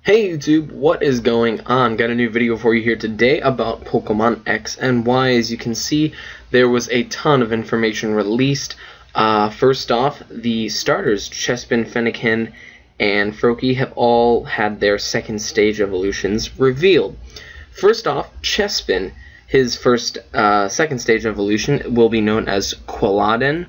Hey YouTube, what is going on? Got a new video for you here today about Pokemon X and Y. As you can see, there was a ton of information released. First off, the starters, Chespin, Fennekin, and Froakie, have all had their second stage evolutions revealed. First off, Chespin, his second stage evolution will be known as Quilladin,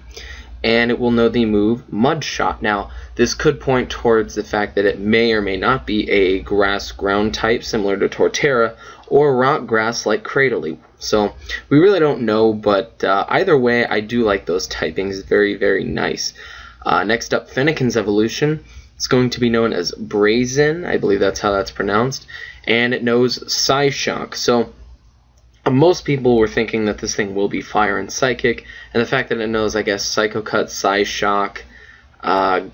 and it will know the move Mud Shot. Now, this could point towards the fact that it may or may not be a grass ground type similar to Torterra, or rock grass like Cradily. So we really don't know, but either way, I do like those typings. Very, very nice. Next up, Fennekin's evolution. It's going to be known as Brazen. I believe that's how that's pronounced. And it knows Psyshock. So most people were thinking that this thing will be Fire and Psychic, and the fact that it knows, I guess, Psycho Cut, Psyshock,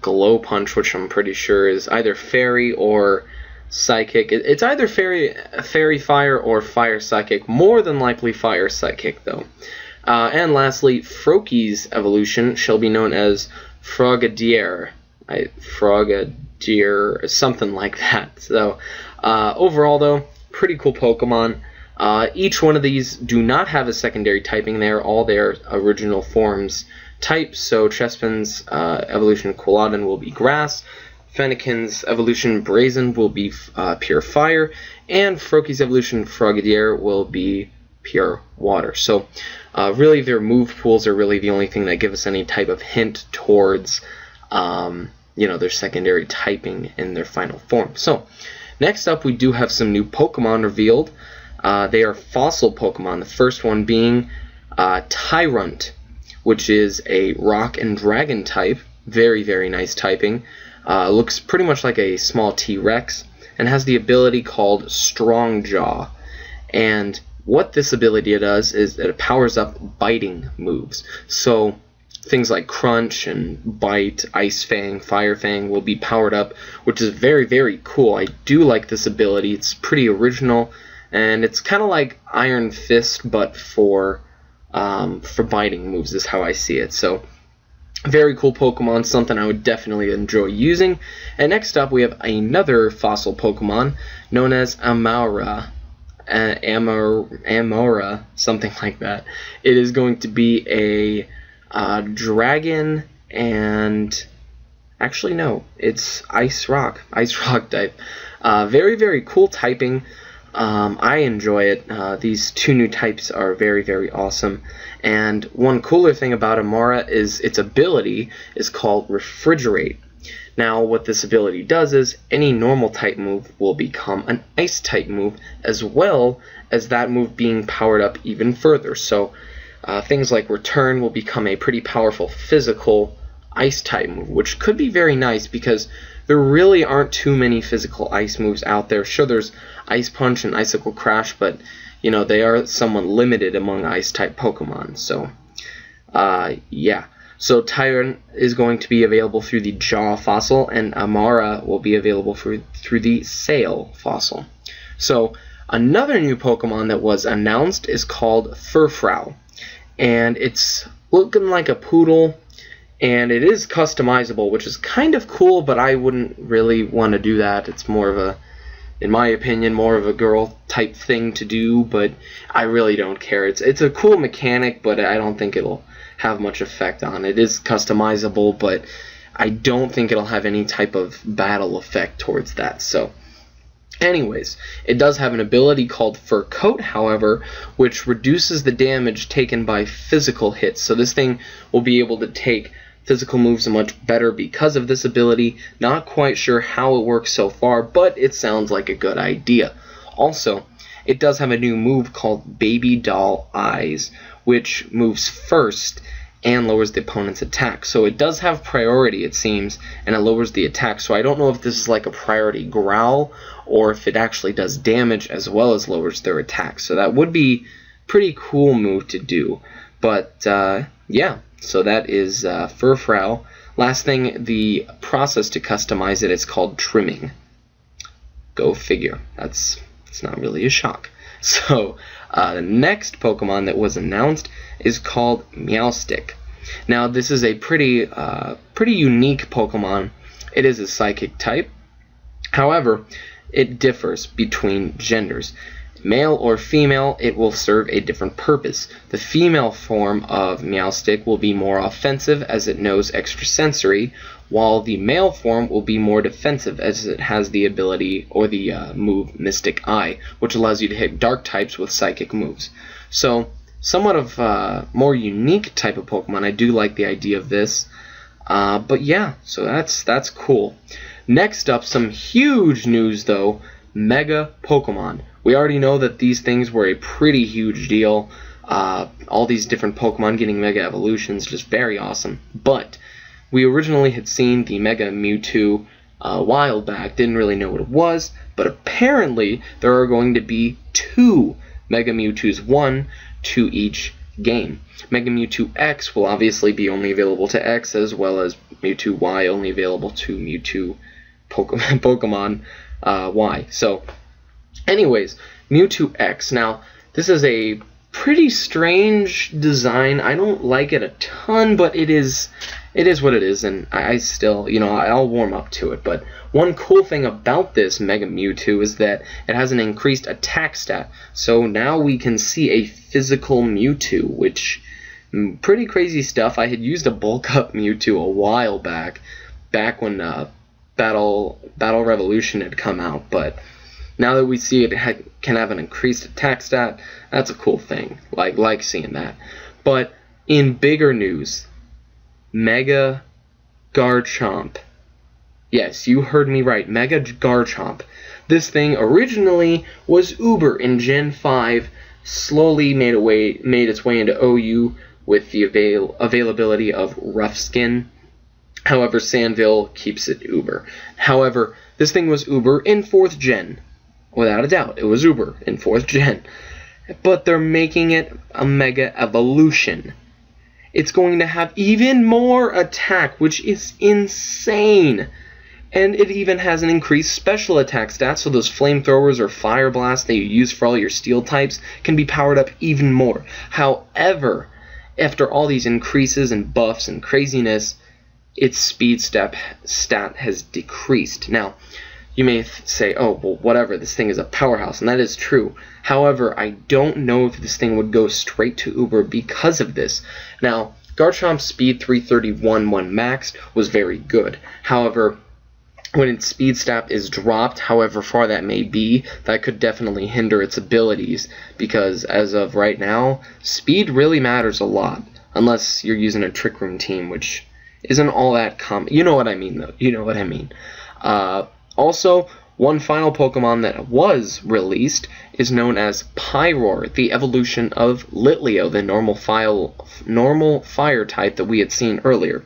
Glow Punch, which I'm pretty sure is either Fairy or Psychic. It's either Fairy Fire or Fire Psychic. More than likely Fire Psychic, though. And lastly, Froakie's evolution shall be known as Frogadier. Frogadier, something like that. So, overall, though, pretty cool Pokemon. Each one of these do not have a secondary typing. They are all their original forms types. So Chespin's evolution Quilladin will be Grass, Fennekin's evolution Brazen will be pure Fire, and Froakie's evolution Frogadier will be pure Water. So really their move pools are really the only thing that give us any type of hint towards their secondary typing in their final form. So next up, we do have some new Pokemon revealed. They are fossil Pokemon, the first one being Tyrunt, which is a rock and dragon type. Very, very nice typing. Looks pretty much like a small T-Rex and has the ability called Strong Jaw. And what this ability does is that it powers up biting moves. So things like Crunch and Bite, Ice Fang, Fire Fang will be powered up, which is very, very cool. I do like this ability. It's pretty original. And it's kind of like Iron Fist, but for biting moves is how I see it. So, very cool Pokemon, something I would definitely enjoy using. And next up, we have another fossil Pokemon known as Amara. Amara, something like that. It is going to be a dragon, and actually no, it's Ice Rock type. Very, very cool typing. I enjoy it. These two new types are very, very awesome. And one cooler thing about Amara is its ability is called Refrigerate. Now, what this ability does is any normal type move will become an ice type move, as well as that move being powered up even further. So things like Return will become a pretty powerful physical ice type move, which could be very nice because there really aren't too many physical ice moves out there. Sure, there's Ice Punch and Icicle Crash, but they are somewhat limited among ice type Pokemon. So yeah. So Tyrunt is going to be available through the Jaw fossil, and Amara will be available through the Sail fossil. So another new Pokemon that was announced is called Furfrou, and it's looking like a poodle. And it is customizable, which is kind of cool, but I wouldn't really want to do that. It's more of in my opinion, more of a girl type thing to do, but I really don't care. It's a cool mechanic, but I don't think it'll have much effect on it. It is customizable, but I don't think it'll have any type of battle effect towards that. So anyways, it does have an ability called Fur Coat, however, which reduces the damage taken by physical hits. So this thing will be able to take physical moves much better because of this ability. Not quite sure how it works so far, but it sounds like a good idea. Also, it does have a new move called Baby Doll Eyes, which moves first and lowers the opponent's attack. So it does have priority, it seems, and it lowers the attack. So I don't know if this is like a priority growl or if it actually does damage as well as lowers their attack. So that would be a pretty cool move to do. But yeah, so that is Furfrou. Last thing, the process to customize it is called trimming. Go figure. It's not really a shock. So the next Pokemon that was announced is called Meowstic. Now this is a pretty unique Pokemon. It is a Psychic type. However, it differs between genders. Male or female, it will serve a different purpose. The female form of Meowstic will be more offensive as it knows extrasensory, while the male form will be more defensive as it has the ability or the move Mystic Eye, which allows you to hit dark types with psychic moves. So, somewhat of a more unique type of Pokemon. I do like the idea of this. But yeah, so that's cool. Next up, some huge news though, Mega Pokemon. We already know that these things were a pretty huge deal. All these different Pokemon getting Mega Evolutions, just very awesome. But we originally had seen the Mega Mewtwo a while back, didn't really know what it was, but apparently there are going to be 2 Mega Mewtwo's, 1 to each game. Mega Mewtwo X will obviously be only available to X, as well as Mewtwo Y only available to Mewtwo Pokemon Y. So, anyways, Mewtwo X. Now, this is a pretty strange design. I don't like it a ton, but it is what it is, and I still, I'll warm up to it. But one cool thing about this Mega Mewtwo is that it has an increased attack stat. So now we can see a physical Mewtwo, which pretty crazy stuff. I had used a bulk up Mewtwo a while back when Battle Revolution had come out, but now that we see it can have an increased attack stat, that's a cool thing. Like seeing that. But in bigger news, Mega Garchomp. Yes, you heard me right. Mega Garchomp. This thing originally was Uber in Gen 5, slowly made its way into OU with the availability of Rough Skin. However, Sandville keeps it Uber. However, this thing was Uber in 4th Gen. Without a doubt, it was Uber in 4th Gen. But they're making it a Mega Evolution. It's going to have even more attack, which is insane. And it even has an increased special attack stat, so those flamethrowers or fire blasts that you use for all your steel types can be powered up even more. However, after all these increases and buffs and craziness, its speed stat has decreased. Now, you may say, oh, well, whatever, this thing is a powerhouse, and that is true. However, I don't know if this thing would go straight to Uber because of this. Now, Garchomp's speed 331 when maxed was very good. However, when its speed stat is dropped, however far that may be, that could definitely hinder its abilities, because as of right now, speed really matters a lot, unless you're using a Trick Room team, which isn't all that common. You know what I mean, though. You know what I mean. Also, one final Pokemon that was released is known as Pyroar, the evolution of Litleo, the normal fire type that we had seen earlier.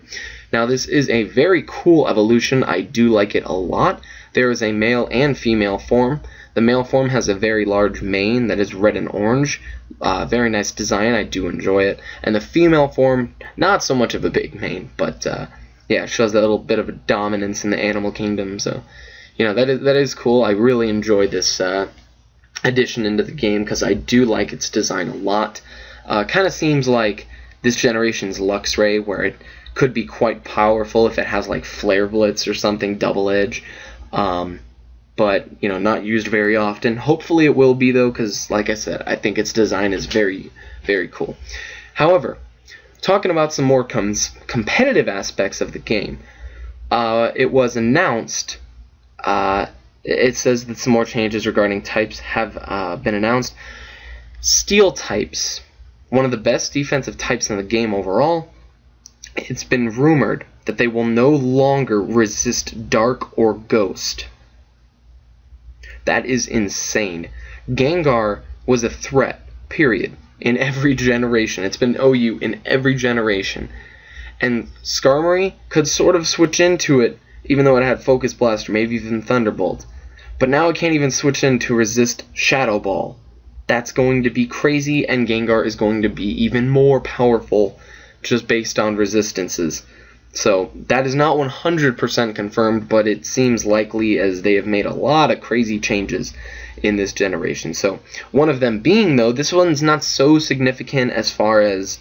Now, this is a very cool evolution. I do like it a lot. There is a male and female form. The male form has a very large mane that is red and orange. Very nice design. I do enjoy it. And the female form, not so much of a big mane, but yeah, it shows that little bit of a dominance in the animal kingdom. So, that is cool. I really enjoy this addition into the game because I do like its design a lot. Kind of seems like this generation's Luxray, where it could be quite powerful if it has like Flare Blitz or something, Double Edge. But, not used very often. Hopefully it will be, though, because, like I said, I think its design is very, very cool. However, talking about some more competitive aspects of the game, it was announced, it says that some more changes regarding types have been announced. Steel types, one of the best defensive types in the game overall, it's been rumored that they will no longer resist Dark or Ghost. That is insane. Gengar was a threat, period, in every generation. It's been OU in every generation. And Skarmory could sort of switch into it, even though it had Focus Blast or maybe even Thunderbolt. But now it can't even switch in to resist Shadow Ball. That's going to be crazy, and Gengar is going to be even more powerful just based on resistances. So that is not 100% confirmed, but it seems likely as they have made a lot of crazy changes in this generation. So one of them being, though, this one's not so significant as far as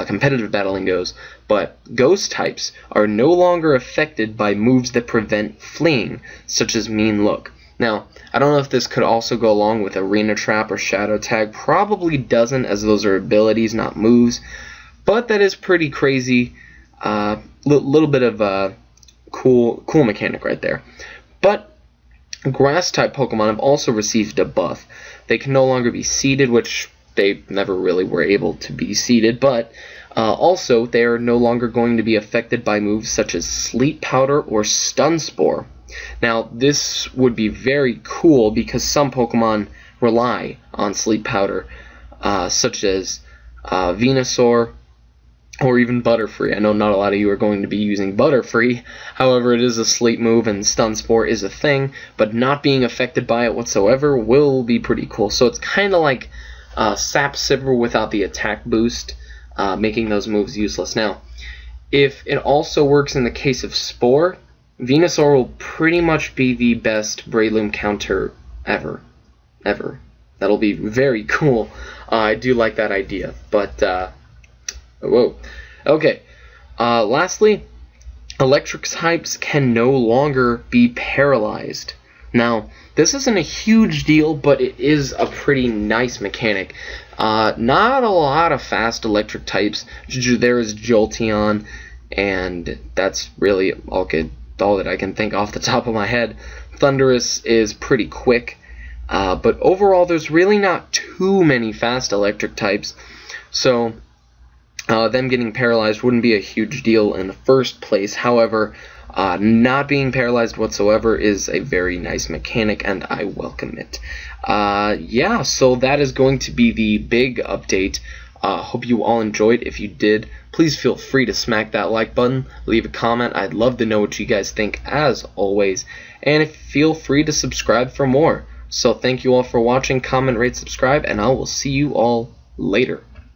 competitive battling goes, but ghost types are no longer affected by moves that prevent fleeing, such as Mean Look. Now, I don't know if this could also go along with Arena Trap or Shadow Tag. Probably doesn't, as those are abilities, not moves. But that is pretty crazy. Little bit of a cool mechanic right there. But Grass-type Pokemon have also received a buff. They can no longer be seeded, which they never really were able to be seeded, but also they are no longer going to be affected by moves such as Sleep Powder or Stun Spore. Now, this would be very cool because some Pokemon rely on Sleep Powder, such as Venusaur, or even Butterfree. I know not a lot of you are going to be using Butterfree, however it is a sleep move and Stun Spore is a thing, but not being affected by it whatsoever will be pretty cool. So it's kind of like Sap Sipper without the attack boost, making those moves useless. Now, if it also works in the case of Spore, Venusaur will pretty much be the best Breloom counter ever. That'll be very cool. I do like that idea, but whoa. Okay. Lastly, electric types can no longer be paralyzed. Now, this isn't a huge deal, but it is a pretty nice mechanic. Not a lot of fast electric types. There is Jolteon, and that's really all that I can think off the top of my head. Thundurus is pretty quick, but overall, there's really not too many fast electric types. So them getting paralyzed wouldn't be a huge deal in the first place. However, not being paralyzed whatsoever is a very nice mechanic, and I welcome it. Yeah, so that is going to be the big update. Hope you all enjoyed. If you did, please feel free to smack that like button, leave a comment. I'd love to know what you guys think, as always. And feel free to subscribe for more. So thank you all for watching, comment, rate, subscribe, and I will see you all later.